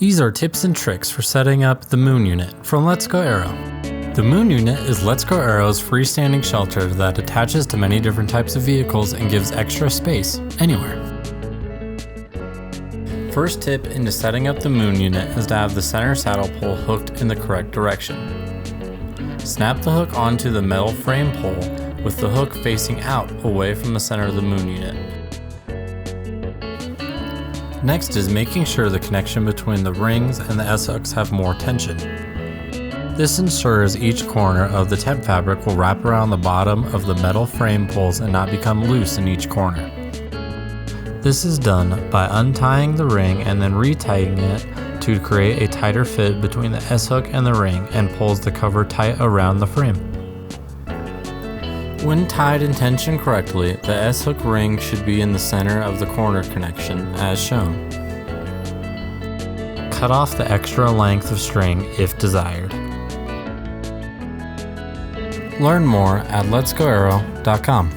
These are tips and tricks for setting up the Moon Unit from Let's Go Aero. The Moon Unit is Let's Go Aero's freestanding shelter that attaches to many different types of vehicles and gives extra space anywhere. First tip into setting up the Moon Unit is to have the center saddle pole hooked in the correct direction. Snap the hook onto the metal frame pole with the hook facing out away from the center of the Moon Unit. Next is making sure the connection between the rings and the S-hooks have more tension. This ensures each corner of the temp fabric will wrap around the bottom of the metal frame poles and not become loose in each corner. This is done by untying the ring and then retightening it to create a tighter fit between the S-hook and the ring and pulls the cover tight around the frame. When tied and tensioned correctly, the S-hook ring should be in the center of the corner connection as shown. Cut off the extra length of string if desired. Learn more at letsgoaero.com.